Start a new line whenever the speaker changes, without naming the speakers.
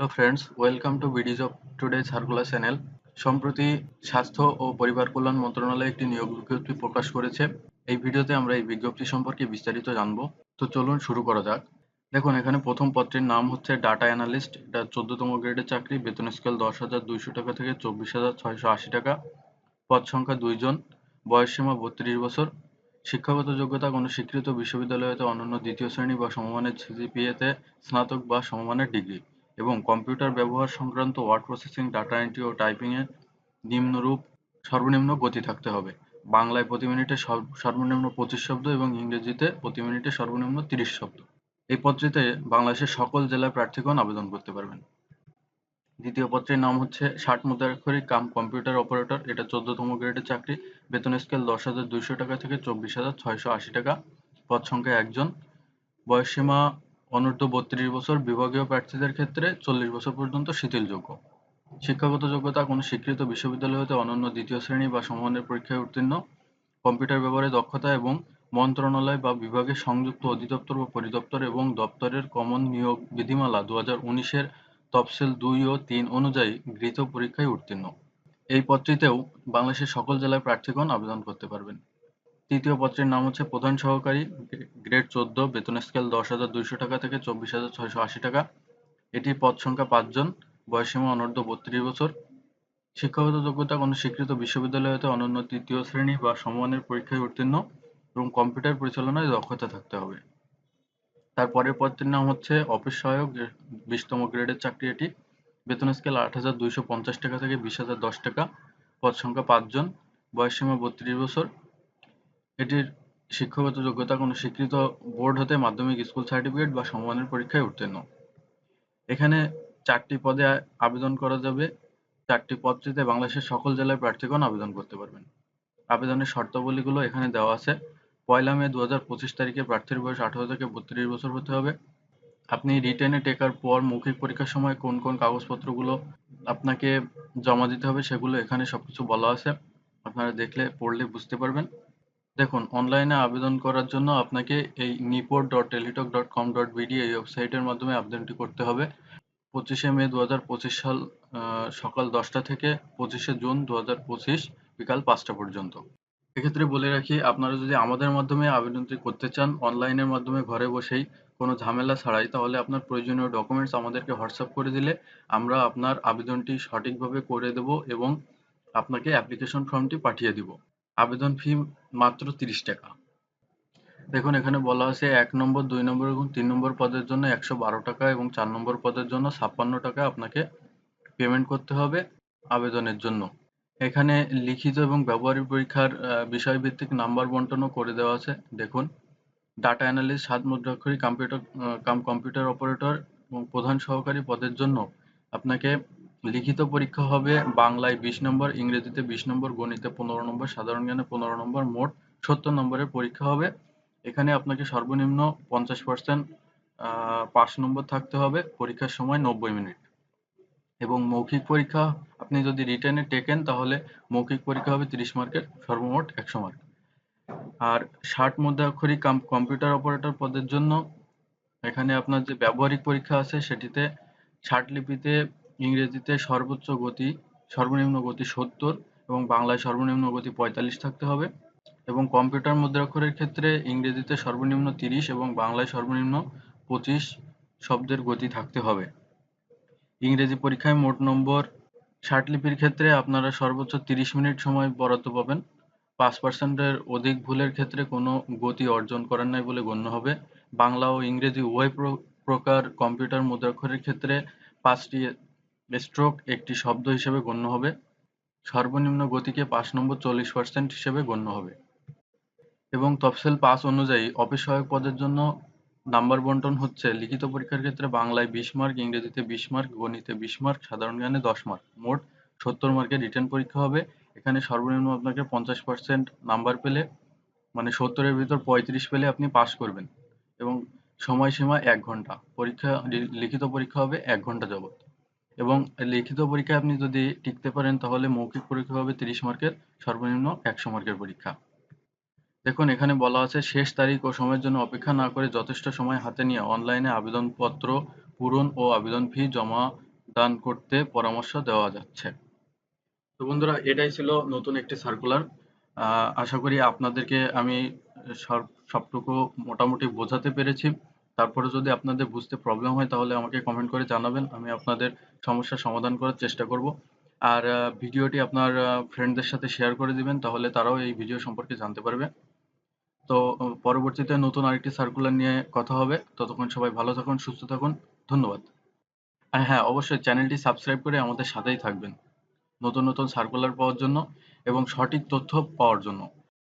Hello friends, welcome to বিডিজ of today circular channel. সম্প্রতি স্বাস্থ্য ও পরিবার কল্যাণ মন্ত্রণালয় একটি নিয়োগ বিজ্ঞপ্তি প্রকাশ করেছে। এই ভিডিওতে আমরা এই বিজ্ঞপ্তি সম্পর্কে বিস্তারিত জানবো। তো চলুন শুরু করা যাক। দেখুন, এখানে প্রথম পদটির নাম হচ্ছে ডাটা অ্যানালিস্ট। এটা 14তম গ্রেডের চাকরি। বেতন স্কেল 10,200 টাকা থেকে 24,680 টাকা। পদ সংখ্যা 2 জন। বয়সসীমা 32 বছর। শিক্ষাগত যোগ্যতা কোনো স্বীকৃত বিশ্ববিদ্যালয় হতে অনন্য দ্বিতীয় শ্রেণী বা সমমানের সিজিপিএ-তে স্নাতক বা সমমানের ডিগ্রি এবং কম্পিউটার ব্যবহার সংক্রান্ত ওয়ার্ড প্রসেসিং, ডাটা এন্ট্রি ও টাইপিংয়ে নিম্নরূপ সর্বনিম্ন গতি থাকতে হবে। বাংলায় প্রতি মিনিটে সর্বনিম্ন 25 শব্দ এবং ইংরেজিতে প্রতি মিনিটে সর্বনিম্ন 30 শব্দ। এই পদটিতে বাংলাদেশের সকল জেলার প্রার্থীগণ আবেদন করতে পারবেন। দ্বিতীয় পদটির নাম হচ্ছে 60 মুদ্রাক্ষরিক কাম কম্পিউটার অপারেটর। এটা 14তম গ্রেডের চাকরি। বেতন স্কেল 10,200 টাকা থেকে 24,680 টাকা। পদ সংখ্যা 1 জন। বয়সসীমা অনূর্ধ্ব 32 বছর। বিভাগীয় প্রার্থীদের ক্ষেত্রে 40 বছর পর্যন্ত শিথিলযোগ্য। শিক্ষাগত যোগ্যতা কোনো স্বীকৃত বিশ্ববিদ্যালয় হতে অনন্য দ্বিতীয় শ্রেণী বা সমমানের পরীক্ষায় উত্তীর্ণ। কম্পিউটার ব্যবহারে দক্ষতা এবং মন্ত্রণালয় বা বিভাগের সংযুক্ত অধিদপ্তর বা পরিদপ্তর এবং দপ্তরের কমন নিয়োগ বিধিমালা 2019-এর তফসিল 2 ও 3 অনুযায়ী গৃহীত পরীক্ষায় উত্তীর্ণ। এই পদটিতেও বাংলাদেশের সকল জেলার প্রার্থীগণ আবেদন করতে পারবেন। তৃতীয় পদটির নাম হচ্ছে প্রধান সহকারী, গ্রেড 14। বেতন স্কেল 10,200 টাকা থেকে 24,680 টাকা। এটির পদ সংখ্যা 5 জন। বয়সসীমা অনূর্ধ্ব 32 বছর। শিক্ষাগত যোগ্যতা কোনো স্বীকৃত বিশ্ববিদ্যালয় হতে অনন্য তৃতীয় শ্রেণী বা সমমানের পরীক্ষায় উত্তীর্ণ এবং কম্পিউটার পরিচালনায় দক্ষতা থাকতে হবে। তার পরের পদটির নাম হচ্ছে অফিস সহায়ক, 20তম গ্রেডের চাকরি এটি। বেতন স্কেল 8,250 টাকা থেকে 20,010 টাকা। পদ সংখ্যা 5 জন। বয়সসীমা 32 বছর। এটির শিক্ষাগত যোগ্যতা কোনো স্বীকৃত বোর্ড হতে মাধ্যমিক স্কুল সার্টিফিকেট বা সমমানের পরীক্ষায় উত্তীর্ণ। এখানে 4টি পদে আবেদন করা যাবে। 4টি পদটিতে বাংলাদেশের সকল জেলার প্রার্থীগণ আবেদন করতে পারবেন। আবেদনের শর্তাবলীগুলো এখানে দেওয়া আছে। 1 মে 2025 তারিখে প্রার্থীর বয়স 18 থেকে 32 বছর হতে হবে। আপনি রিটেনে টেকার পর মৌখিক পরীক্ষার সময় কোন কোন কাগজপত্রগুলো আপনাকে জমা দিতে হবে সেগুলো এখানে সবকিছু বলা আছে। আপনারা দেখলে পড়লে বুঝতে পারবেন। দেখুন, অনলাইনে আবেদন করার জন্য আপনাকে এই nipot.teletalk.com.bd এই ওয়েবসাইটের মাধ্যমে আবেদনটি করতে হবে। 25 মে 2025 সাল সকাল 10টা থেকে 25 জুন 2025 বিকাল 5টা পর্যন্ত। এক্ষেত্রে বলে রাখি, আপনারা যদি আমাদের মাধ্যমে আবেদনটি করতে চান অনলাইনের মাধ্যমে ঘরে বসেই কোনো ঝামেলা ছাড়াই, তাহলে আপনার প্রয়োজনীয় ডকুমেন্টস আমাদেরকে হোয়াটসঅ্যাপ করে দিলে আমরা আপনার আবেদনটি সঠিকভাবে করে দেব এবং আপনাকে অ্যাপ্লিকেশন ফর্মটি পাঠিয়ে দিব। আবেদন ফি মাত্র 30 টাকা। দেখুন, এখানে বলা আছে 1 নম্বর, 2 নম্বর এবং 3 নম্বর পদের জন্য 112 টাকা এবং 4 নম্বর পদের জন্য 56 টাকা আপনাকে পেমেন্ট করতে হবে আবেদনের জন্য। এখানে লিখিত এবং ব্যবহারিক পরীক্ষার বিষয়ভিত্তিক নাম্বার বন্টনও করে দেওয়া আছে। দেখুন, ডাটা অ্যানালিস্ট 7 মুদ্রাক্ষরিক কম্পিউটার অপারেটর এবং প্রধান সহকারী পদের জন্য আপনাকে লিখিত পরীক্ষা হবে বাংলায় 20 নম্বর, ইংরেজিতে 20 নম্বর, গণিতে 15 নম্বর, সাধারণ জ্ঞানে 15 নম্বর, মোট 70 নম্বরের পরীক্ষা হবে। এখানে আপনাকে সর্বনিম্ন 50% পাস নম্বর থাকতে হবে। পরীক্ষার সময় 90 মিনিট এবং মৌখিক পরীক্ষা আপনি যদি রিটেনে টেকেন তাহলে মৌখিক পরীক্ষা হবে 30 মার্কের, সর্বমোট 100 মার্ক। আর 60 মুদ্রাক্ষরিক কম্পিউটার অপারেটর পদের জন্য এখানে আপনার যে ব্যবহারিক পরীক্ষা আছে সেটিতে 60 লিপিতে ইংরেজিতে সর্বনিম্ন গতি 70 এবং বাংলায় সর্বনিম্ন গতি 45 থাকতে হবে এবং কম্পিউটার মুদ্রাক্ষরের ক্ষেত্রে ইংরেজিতে সর্বনিম্ন 30 এবং বাংলায় সর্বনিম্ন 25 শব্দের গতি থাকতে হবে। ইংরেজি পরীক্ষায় মোট নম্বর 60 লিপির ক্ষেত্রে আপনারা সর্বোচ্চ 30 মিনিট সময় বরাদ্দ পাবেন। 5%-এর অধিক ভুলের ক্ষেত্রে কোনো গতি অর্জন করেন নাই বলে গণ্য হবে। বাংলা ও ইংরেজি উভয় প্রকার কম্পিউটার মুদ্রাক্ষরের ক্ষেত্রে 5টি স্ট্রোক একটি শব্দ হিসেবে গণ্য হবে। সর্বনিম্ন গতিকে পাস নম্বর 40% হিসেবে গণ্য হবে এবং তফসিল 5 অনুযায়ী অফিস সহায়ক পদের জন্য নাম্বার বন্টন হচ্ছে লিখিত পরীক্ষার ক্ষেত্রে বাংলায় 20 মার্ক, ইংরেজিতে 20 মার্ক, গণিতে 20 মার্ক, সাধারণ জ্ঞানে 10 মার্ক, মোট 70 মার্কের রিটেন পরীক্ষা হবে। এখানে সর্বনিম্ন আপনাকে 50% নাম্বার পেলে মানে 70-এর ভিতর 35 পেলে আপনি পাস করবেন এবং সময়সীমা 1 ঘন্টা। লিখিত পরীক্ষা হবে 1 ঘন্টা যাবত এবং লিখিত পরীক্ষায় আপনি যদি টিকতে পারেন তাহলে মৌখিক পরীক্ষা হবে 30 মার্কের, সর্বনিম্ন 100 মার্কের পরীক্ষা। দেখুন, এখানে বলা আছে শেষ তারিখ ও সময়ের জন্য অপেক্ষা না করে যথেষ্ট সময় হাতে নিয়ে অনলাইনে আবেদনপত্র পূরণ ও আবেদন ফি জমা দান করতে পরামর্শ দেওয়া যাচ্ছে। তো বন্ধুরা, এটাই ছিল নতুন একটি সার্কুলার। আশা করি আপনাদেরকে আমি সবটুকু মোটামুটি বোঝাতে পেরেছি। তারপরে যদি আপনাদের বুঝতে প্রবলেম হয় তাহলে আমাকে কমেন্ট করে জানাবেন, আমি আপনাদের সমস্যার সমাধান করার চেষ্টা করব। আর ভিডিওটি আপনার ফ্রেন্ডদের সাথে শেয়ার করে দিবেন, তাহলে তারাও এই ভিডিও সম্পর্কে জানতে পারবে। তো পরবর্তীতে নতুন আরেকটি সার্কুলার নিয়ে কথা হবে। ততক্ষণ সবাই ভালো থাকুন, সুস্থ থাকুন। ধন্যবাদ। আর হ্যাঁ, অবশ্যই চ্যানেলটি সাবস্ক্রাইব করে আমাদের সাথেই থাকবেন নতুন নতুন সার্কুলার পাওয়ার জন্য এবং সঠিক তথ্য পাওয়ার জন্য।